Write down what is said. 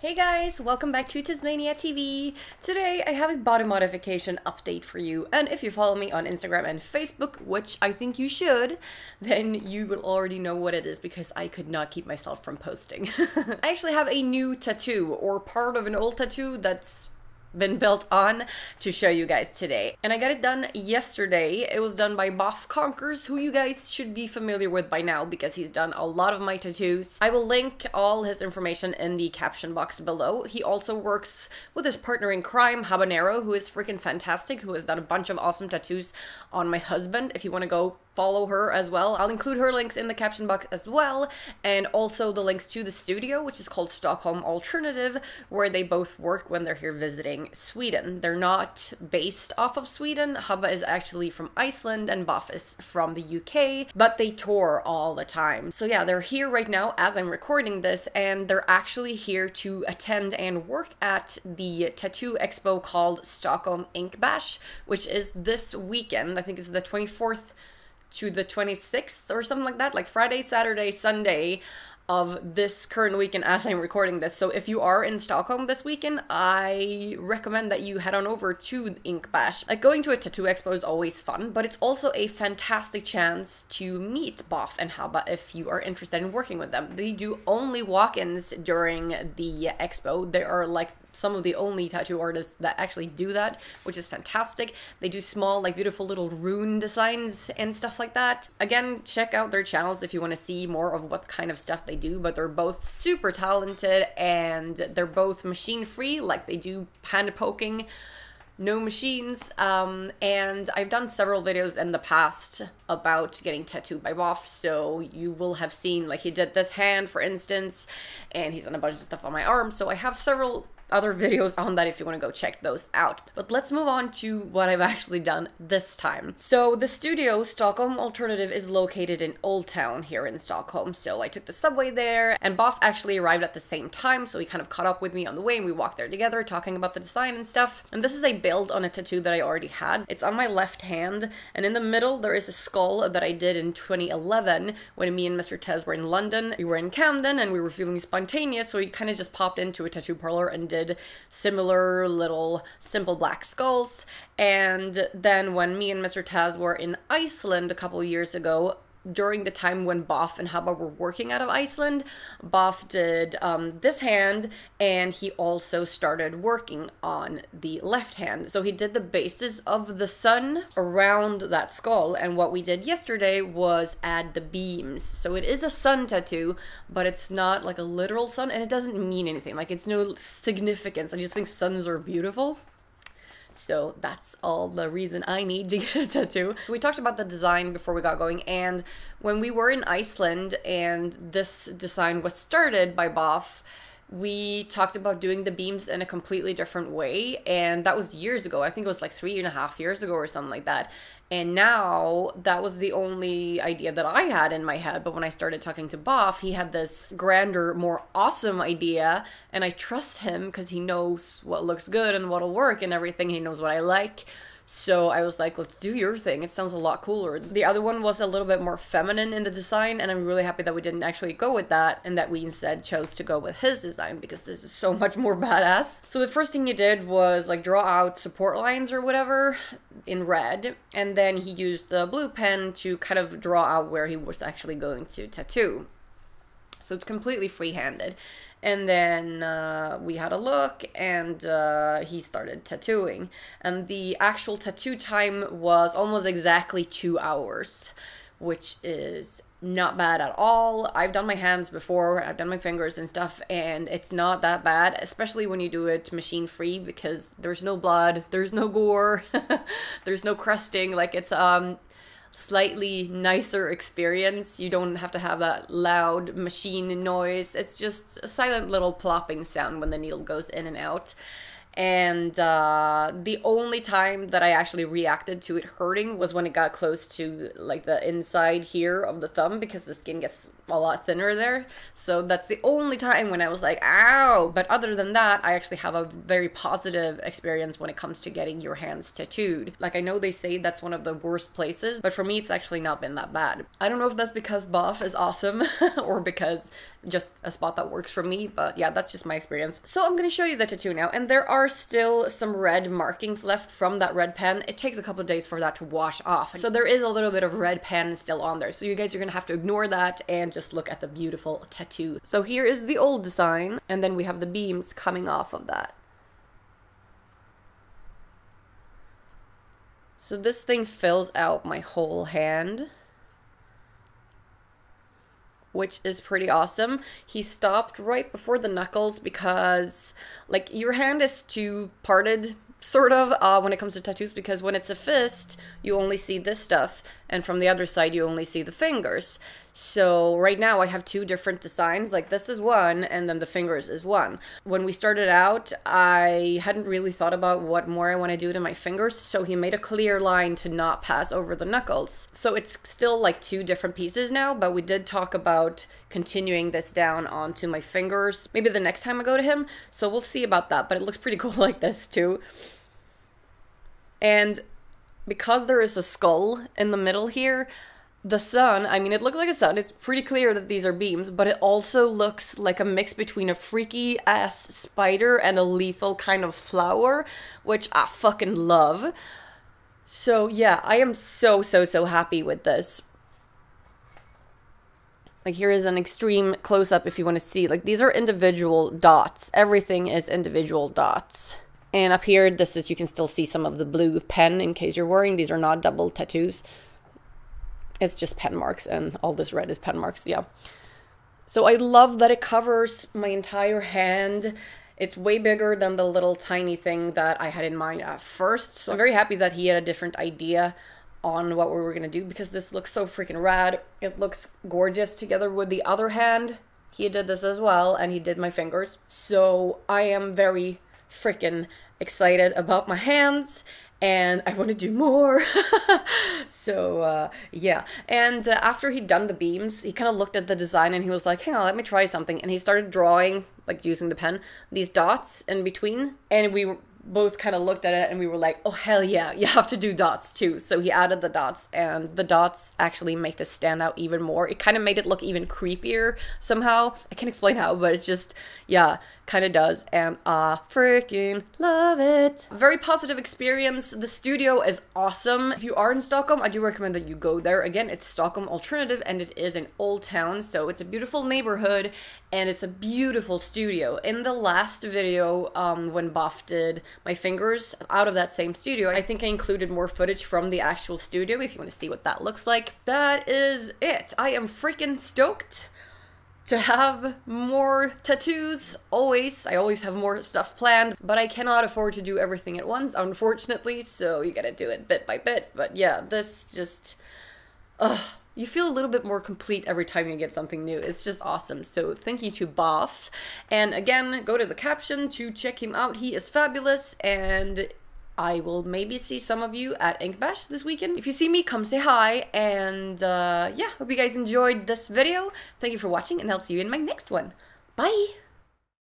Hey guys, welcome back to TezMania TV. Today I have a body modification update for you, and if you follow me on Instagram and Facebook, which I think you should, then you will already know what it is because I could not keep myself from posting. I actually have a new tattoo, or part of an old tattoo that's been built on to show you guys today. And I got it done yesterday. It was done by Boff Konkerz, who you guys should be familiar with by now because he's done a lot of my tattoos. I will link all his information in the caption box below. He also works with his partner in crime, Habanero, who is freaking fantastic, who has done a bunch of awesome tattoos on my husband. If you want to go follow her as well, I'll include her links in the caption box as well, and also the links to the studio, which is called Stockholm Alternative, where they both work when they're here visiting Sweden. They're not based off of Sweden. Habba is actually from Iceland and Boff is from the UK, but they tour all the time. So yeah, they're here right now as I'm recording this, and they're actually here to attend and work at the tattoo expo called Stockholm Ink Bash, which is this weekend. I think it's the 24th to the 26th or something like that, like Friday, Saturday, Sunday of this current weekend as I'm recording this. So if you are in Stockholm this weekend, I recommend that you head on over to Ink Bash. Like, going to a tattoo expo is always fun, but it's also a fantastic chance to meet Boff and Habba if you are interested in working with them. They do only walk-ins during the expo. They are like some of the only tattoo artists that actually do that, which is fantastic. They do small, like, beautiful little rune designs and stuff like that. Again, check out their channels if you want to see more of what kind of stuff they do, but they're both super talented and they're both machine free, like they do hand poking, no machines. And I've done several videos in the past about getting tattooed by Boff, so you will have seen, like, he did this hand, for instance, and he's done a bunch of stuff on my arm, so I have several other videos on that if you want to go check those out. But let's move on to what I've actually done this time. So the studio, Stockholm Alternative, is located in Old Town here in Stockholm. So I took the subway there, and Boff actually arrived at the same time, so he kind of caught up with me on the way, and we walked there together talking about the design and stuff. And this is a build on a tattoo that I already had. It's on my left hand, and in the middle there is a skull that I did in 2011 when me and Mr. Tez were in London. We were in Camden and we were feeling spontaneous, so we kind of just popped into a tattoo parlor and did similar little simple black skulls. And then when me and Mr. Taz were in Iceland a couple years ago, during the time when Boff and Habba were working out of Iceland, Boff did this hand, and he also started working on the left hand. So he did the bases of the sun around that skull, and what we did yesterday was add the beams. So it is a sun tattoo, but it's not like a literal sun, and it doesn't mean anything. Like, it's no significance. I just think suns are beautiful. So that's all the reason I need to get a tattoo. So we talked about the design before we got going, and when we were in Iceland and this design was started by Boff, we talked about doing the beams in a completely different way, and that was years ago. I think it was like 3.5 years ago or something like that. And now that was the only idea that I had in my head, but when I started talking to Boff, he had this grander, more awesome idea, and I trust him because he knows what looks good and what'll work and everything. He knows what I like. So I was like, let's do your thing. It sounds a lot cooler. The other one was a little bit more feminine in the design, and I'm really happy that we didn't actually go with that and that we instead chose to go with his design because this is so much more badass. So the first thing he did was like draw out support lines or whatever in red, and then he used the blue pen to kind of draw out where he was actually going to tattoo. So it's completely free-handed. And then we had a look, and he started tattooing. And the actual tattoo time was almost exactly 2 hours, which is not bad at all. I've done my hands before, I've done my fingers and stuff, and it's not that bad, especially when you do it machine-free, because there's no blood, there's no gore, there's no crusting. Like, it's slightly nicer experience. You don't have to have that loud machine noise. It's just a silent little plopping sound when the needle goes in and out. And the only time that I actually reacted to it hurting was when it got close to like the inside here of the thumb, because the skin gets a lot thinner there. So that's the only time when I was like, ow. But other than that, I actually have a very positive experience when it comes to getting your hands tattooed. Like, I know they say that's one of the worst places, but for me it's actually not been that bad. I don't know if that's because Boff is awesome or because just a spot that works for me, but yeah, that's just my experience. So I'm gonna show you the tattoo now, and there are still some red markings left from that red pen. It takes a couple of days for that to wash off, so there is a little bit of red pen still on there, so you guys are gonna have to ignore that and just look at the beautiful tattoo. So here is the old design, and then we have the beams coming off of that. So this thing fills out my whole hand, which is pretty awesome. He stopped right before the knuckles because, like, your hand is too parted, sort of, when it comes to tattoos, because when it's a fist, you only see this stuff, and from the other side, you only see the fingers. So right now I have two different designs, like this is one, and then the fingers is one. When we started out, I hadn't really thought about what more I want to do to my fingers, so he made a clear line to not pass over the knuckles. So it's still like two different pieces now, but we did talk about continuing this down onto my fingers, maybe the next time I go to him, so we'll see about that, but it looks pretty cool like this too. And because there is a skull in the middle here, the sun, I mean, it looks like a sun. It's pretty clear that these are beams, but it also looks like a mix between a freaky ass spider and a lethal kind of flower, which I fucking love. So yeah, I am so happy with this. Like, here is an extreme close-up if you want to see. Like, these are individual dots. Everything is individual dots. And up here, this is, you can still see some of the blue pen in case you're worrying. These are not double tattoos. It's just pen marks, and all this red is pen marks, yeah. So I love that it covers my entire hand. It's way bigger than the little tiny thing that I had in mind at first. So I'm very happy that he had a different idea on what we were gonna do, because this looks so freaking rad. It looks gorgeous together with the other hand. He did this as well, and he did my fingers. So I am very freaking excited about my hands, and I want to do more. So yeah, and after he'd done the beams, he kind of looked at the design and he was like, hang on, let me try something, and he started drawing, like using the pen, these dots in between, and we both kind of looked at it and we were like, oh hell yeah, you have to do dots too. So he added the dots, and the dots actually make this stand out even more. It kind of made it look even creepier somehow. I can't explain how, but it's just, yeah, kind of does, and I freaking love it. Very positive experience. The studio is awesome. If you are in Stockholm, I do recommend that you go there. Again, it's Stockholm Alternative, and it is an old town, so it's a beautiful neighborhood, and it's a beautiful studio. In the last video, when Boff did my fingers out of that same studio, I think I included more footage from the actual studio if you want to see what that looks like. That is it. I am freaking stoked to have more tattoos. I always have more stuff planned, but I cannot afford to do everything at once, unfortunately, so you gotta do it bit by bit. But yeah, this just, you feel a little bit more complete every time you get something new. It's just awesome. So thank you to Boff. And again, go to the caption to check him out. He is fabulous, and I will maybe see some of you at Ink Bash this weekend. If you see me, come say hi, and yeah, hope you guys enjoyed this video. Thank you for watching, and I'll see you in my next one. Bye!